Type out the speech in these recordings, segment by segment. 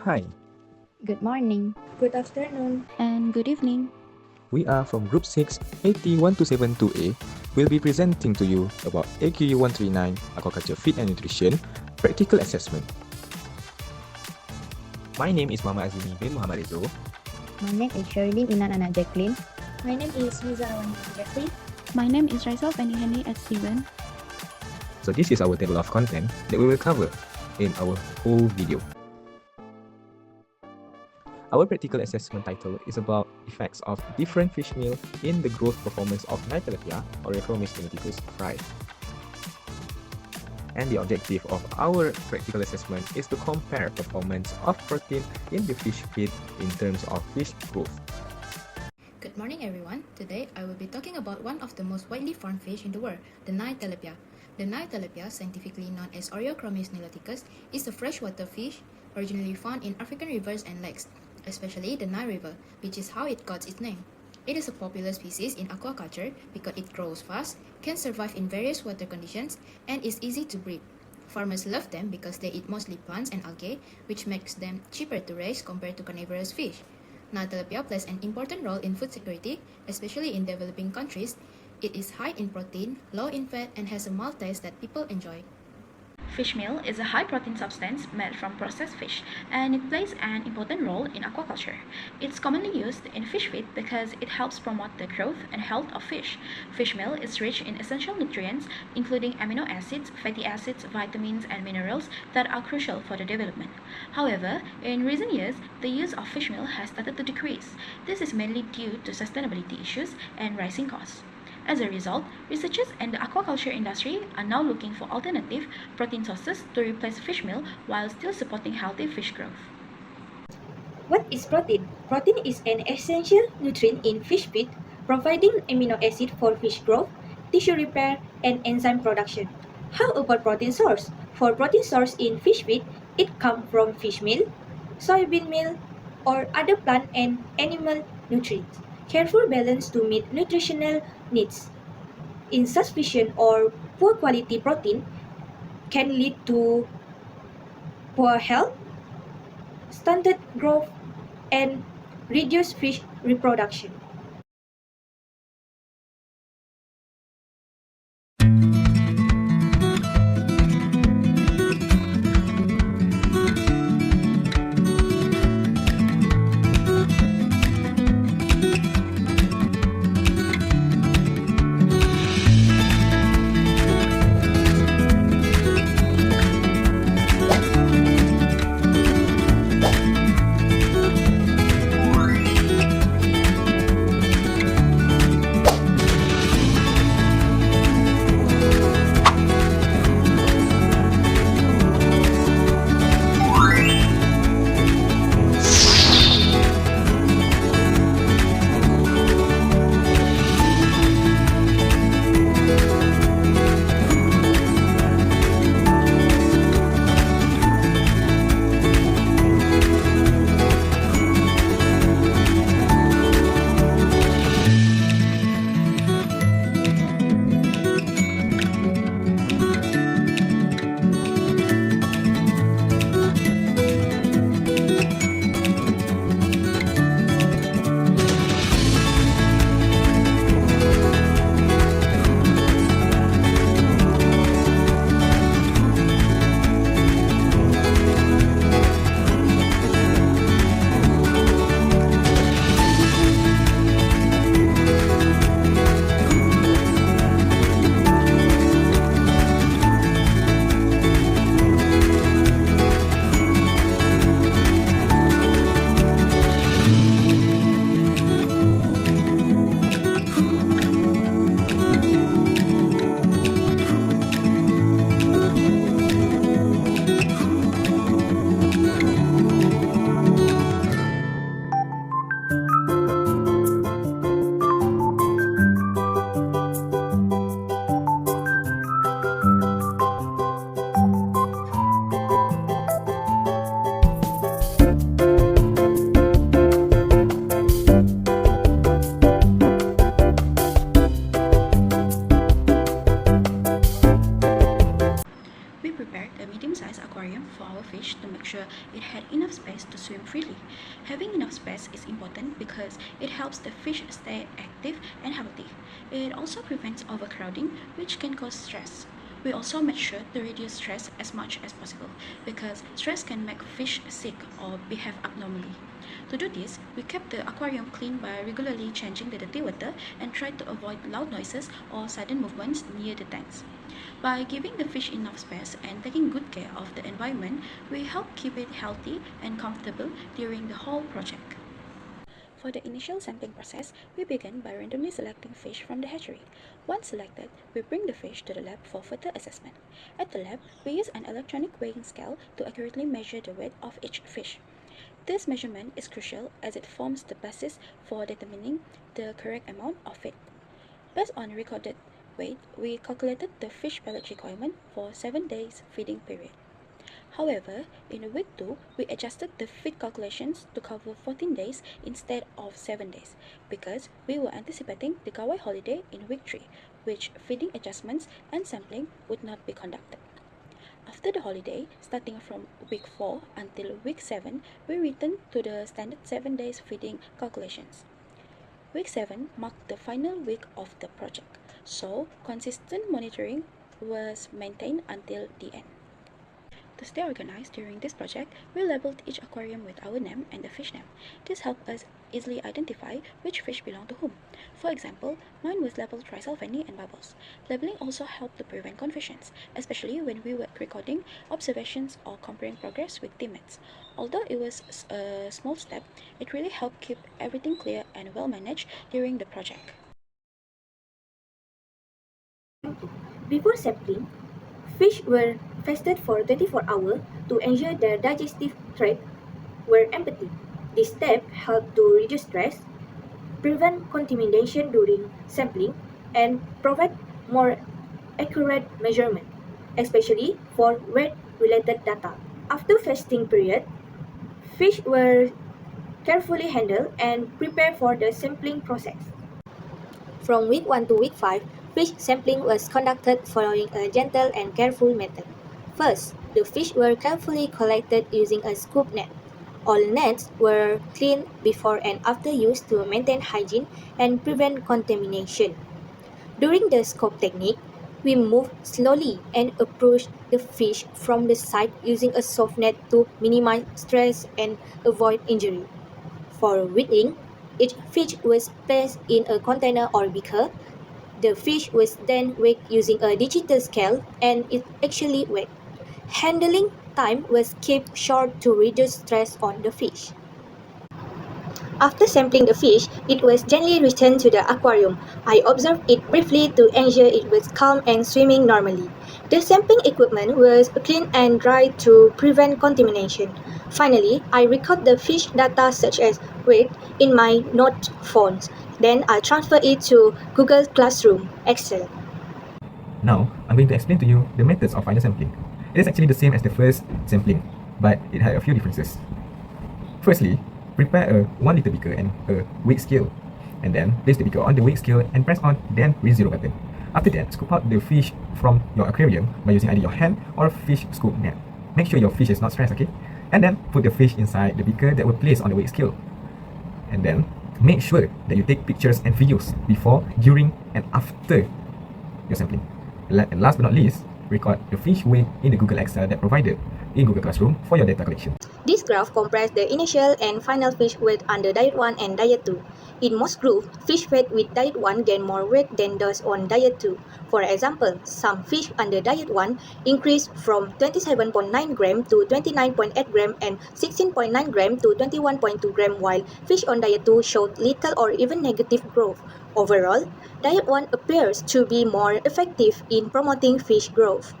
Hi, Good morning. Good afternoon. And good evening. we are from Group 6, AT1272A. We'll be presenting to you about AQU139 Aquaculture Feed and Nutrition Practical Assessment. My name is Muhammad Azimi bin Muhammad Rezo. My name is Sherilyn Inan Anak Jacqueline. My name is Mizarawan Jeffrey. My name is Raisal Penihani at Steven. So this is our table of content that we will cover in our whole video. Our practical assessment title is about effects of different fish meal in the growth performance of Nile Tilapia or Acromis geneticus fry. And the objective of our practical assessment is to compare performance of protein in the fish feed in terms of fish growth. Good morning everyone. Today I will be talking about one of the most widely farmed fish in the world, the Nile Tilapia. The Nile Tilapia, scientifically known as Oreochromis niloticus, is a freshwater fish originally found in African rivers and lakes, especially the Nile River, which is how it got its name. It is a popular species in aquaculture because it grows fast, can survive in various water conditions, and is easy to breed. Farmers love them because they eat mostly plants and algae, which makes them cheaper to raise compared to carnivorous fish. Nile Tilapia plays an important role in food security, especially in developing countries. It is high in protein, low in fat, and has a mild taste that people enjoy. Fish meal is a high-protein substance made from processed fish, and it plays an important role in aquaculture. It's commonly used in fish feed because it helps promote the growth and health of fish. Fish meal is rich in essential nutrients, including amino acids, fatty acids, vitamins, and minerals that are crucial for the development. However, in recent years, the use of fish meal has started to decrease. This is mainly due to sustainability issues and rising costs. As a result, researchers and the aquaculture industry are now looking for alternative protein sources to replace fish meal while still supporting healthy fish growth. What is protein? Protein is an essential nutrient in fish feed, providing amino acid for fish growth, tissue repair, and enzyme production. How about protein source? For protein source in fish feed, it comes from fish meal, soybean meal, or other plant and animal nutrients. Careful balance to meet nutritional needs. Insufficient or poor quality protein can lead to poor health, stunted growth, and reduced fish reproduction. provide enough space to swim freely. Having enough space is important because it helps the fish stay active and healthy. It also prevents overcrowding, which can cause stress. We also make sure to reduce stress as much as possible because stress can make fish sick or behave abnormally. To do this, we kept the aquarium clean by regularly changing the dirty water and tried to avoid loud noises or sudden movements near the tanks. By giving the fish enough space and taking good care of the environment, we help keep it healthy and comfortable during the whole project. For the initial sampling process, we begin by randomly selecting fish from the hatchery. Once selected, we bring the fish to the lab for further assessment. At the lab, we use an electronic weighing scale to accurately measure the weight of each fish. This measurement is crucial as it forms the basis for determining the correct amount of feed. Based on recorded weight, we calculated the fish pellet requirement for 7 days feeding period. However, in week 2, we adjusted the feed calculations to cover 14 days instead of 7 days because we were anticipating the Gawai holiday in week 3, which feeding adjustments and sampling would not be conducted. After the holiday, starting from week 4 until week 7, we returned to the standard 7 days feeding calculations. Week 7 marked the final week of the project, so consistent monitoring was maintained until the end. To stay organized during this project, we labeled each aquarium with our name and the fish name. This helped us easily identify which fish belong to whom. For example, mine was labeled Trisalvani and Bubbles. Labeling also helped to prevent confusions, especially when we were recording observations or comparing progress with teammates. Although it was a small step, it really helped keep everything clear and well managed during the project. Before sampling, fish were fasted for 24 hours to ensure their digestive tract were empty. This step helped to reduce stress, prevent contamination during sampling, and provide more accurate measurement, especially for weight-related data. After fasting period, fish were carefully handled and prepared for the sampling process. From week 1 to week 5, fish sampling was conducted following a gentle and careful method. First, the fish were carefully collected using a scoop net. All nets were cleaned before and after use to maintain hygiene and prevent contamination. During the scope technique, we move slowly and approach the fish from the side using a soft net to minimize stress and avoid injury. For weighing, each fish was placed in a container or beaker. The fish was then weighed using a digital scale and it actually weighed. Handling time was kept short to reduce stress on the fish. After sampling the fish, it was gently returned to the aquarium. I observed it briefly to ensure it was calm and swimming normally. The sampling equipment was clean and dry to prevent contamination. Finally, I record the fish data such as weight in my note phones. Then I transfer it to Google Classroom. Excellent. Now, I'm going to explain to you the methods of final sampling. It is actually the same as the first sampling, but it had a few differences. Firstly, prepare a 1 liter beaker and a weight scale, and then place the beaker on the weight scale and press on then reach 0 button. After that, scoop out the fish from your aquarium by using either your hand or a fish scoop net. Make sure your fish is not stressed, okay? And then put the fish inside the beaker that will place on the weight scale. And then make sure that you take pictures and videos before, during, and after your sampling. And last but not least, record the fish weight in the Google Excel that provided in Google Classroom for your data collection. This graph compares the initial and final fish weight under Diet 1 and Diet 2. In most groups, fish fed with Diet 1 gain more weight than those on Diet 2. For example, some fish under Diet 1 increased from 27.9 gram to 29.8 gram and 16.9 gram to 21.2 gram, while fish on Diet 2 showed little or even negative growth. Overall, Diet 1 appears to be more effective in promoting fish growth.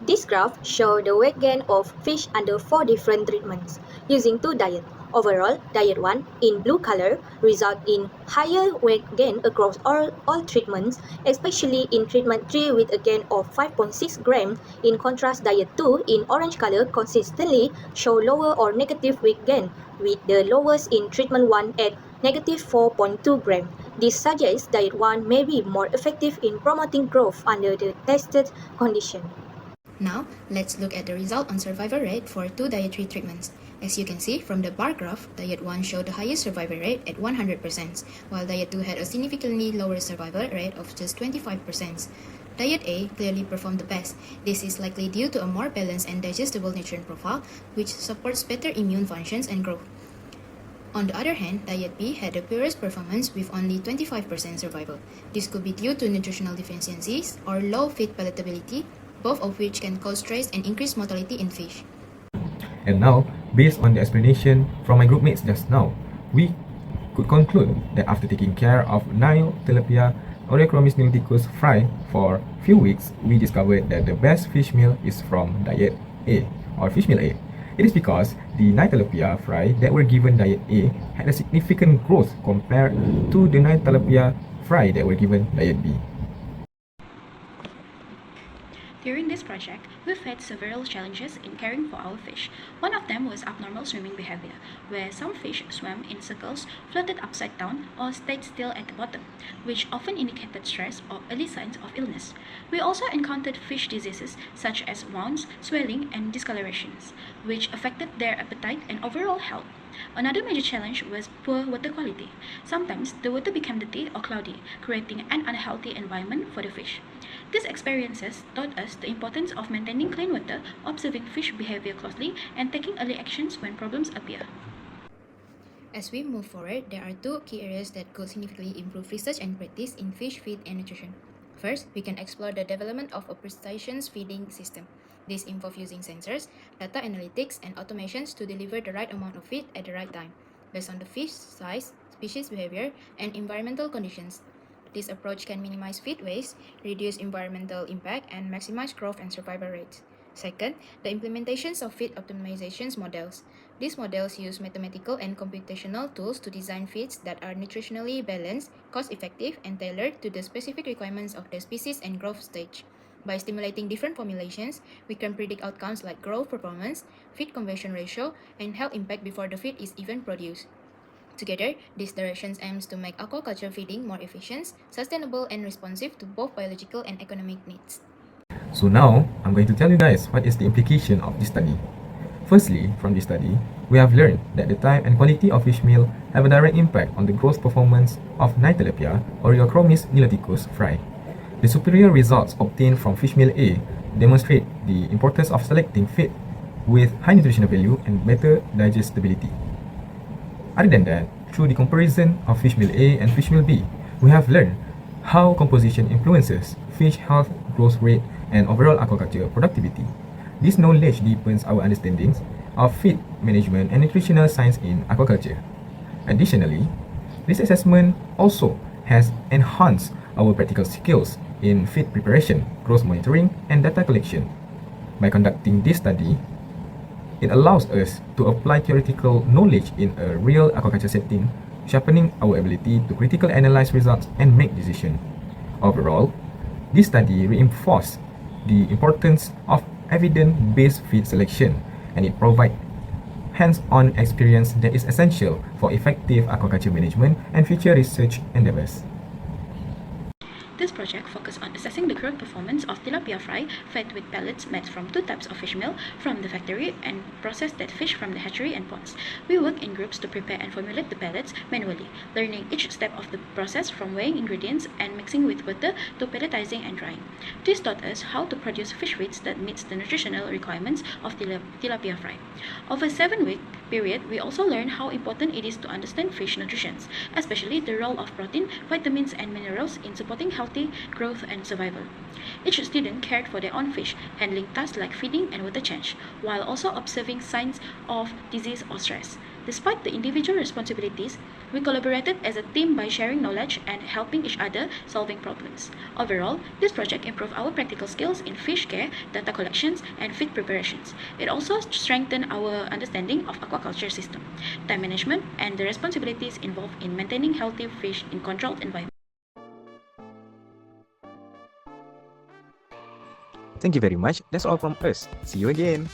This graph shows the weight gain of fish under 4 different treatments using 2 diets. Overall, Diet 1 in blue color result in higher weight gain across all treatments, especially in treatment 3 with a gain of 5.6 gram. In contrast, Diet 2 in orange color consistently show lower or negative weight gain, with the lowest in treatment 1 at negative 4.2 gram. This suggests Diet 1 may be more effective in promoting growth under the tested condition. Now, let's look at the result on survival rate for two dietary treatments. As you can see from the bar graph, Diet 1 showed the highest survival rate at 100%, while Diet 2 had a significantly lower survival rate of just 25%. Diet A clearly performed the best. This is likely due to a more balanced and digestible nutrient profile, which supports better immune functions and growth. On the other hand, Diet B had the poorest performance with only 25% survival. This could be due to nutritional deficiencies or low feed palatability, both of which can cause stress and increase mortality in fish. And now, based on the explanation from my group mates just now, we could conclude that after taking care of Nile, Tilapia, Oreochromis niloticus fry for few weeks, we discovered that the best fish meal is from Diet A, or fish meal A. It is because the Nile Tilapia fry that were given Diet A had a significant growth compared to the Nile Tilapia fry that were given Diet B. During this project, we faced several challenges in caring for our fish. One of them was abnormal swimming behavior, where some fish swam in circles, floated upside down, or stayed still at the bottom, which often indicated stress or early signs of illness. We also encountered fish diseases such as wounds, swelling, and discolorations, which affected their appetite and overall health. Another major challenge was poor water quality. Sometimes the water became dirty or cloudy, creating an unhealthy environment for the fish. These experiences taught us the importance of maintaining clean water, observing fish behavior closely, and taking early actions when problems appear. As we move forward, there are two key areas that could significantly improve research and practice in fish feed and nutrition. First, we can explore the development of a precision feeding system. This involves using sensors, data analytics, and automations to deliver the right amount of feed at the right time, based on the fish size, species behavior, and environmental conditions. This approach can minimize feed waste, reduce environmental impact, and maximize growth and survival rates. Second, the implementations of feed optimizations models. These models use mathematical and computational tools to design feeds that are nutritionally balanced, cost-effective, and tailored to the specific requirements of the species and growth stage. By stimulating different formulations, we can predict outcomes like growth performance, feed conversion ratio, and health impact before the feed is even produced. Together, these directions aims to make aquaculture feeding more efficient, sustainable, and responsive to both biological and economic needs. So now, I'm going to tell you guys what is the implication of this study. Firstly, from this study, we have learned that the type and quality of fish meal have a direct impact on the growth performance of Nile Tilapia or Oreochromis niloticus fry. The superior results obtained from fish meal A demonstrate the importance of selecting feed with high nutritional value and better digestibility. Other than that, through the comparison of fish meal A and fish meal B, we have learned how composition influences fish health, growth rate, and overall aquaculture productivity. This knowledge deepens our understandings of feed management and nutritional science in aquaculture. Additionally, this assessment also has enhanced our practical skills in feed preparation, growth monitoring, and data collection. By conducting this study, it allows us to apply theoretical knowledge in a real aquaculture setting, sharpening our ability to critically analyze results and make decisions. Overall, this study reinforced the importance of evidence-based feed selection, and it provides hands-on experience that is essential for effective aquaculture management and future research endeavors. This project focused on assessing the growth performance of tilapia fry fed with pellets made from two types of fish meal from the factory and processed that fish from the hatchery and ponds. We worked in groups to prepare and formulate the pellets manually, learning each step of the process from weighing ingredients and mixing with water to pelletizing and drying. This taught us how to produce fish feeds that meets the nutritional requirements of tilapia fry. Over a 7-week period, we also learned how important it is to understand fish nutrition, especially the role of protein, vitamins, and minerals in supporting healthy growth and survival. Each student cared for their own fish, handling tasks like feeding and water change, while also observing signs of disease or stress. Despite the individual responsibilities, we collaborated as a team by sharing knowledge and helping each other solving problems. Overall, this project improved our practical skills in fish care, data collections, and feed preparations. It also strengthened our understanding of aquaculture system, time management, and the responsibilities involved in maintaining healthy fish in controlled environments. Thank you very much. That's all from us. See you again.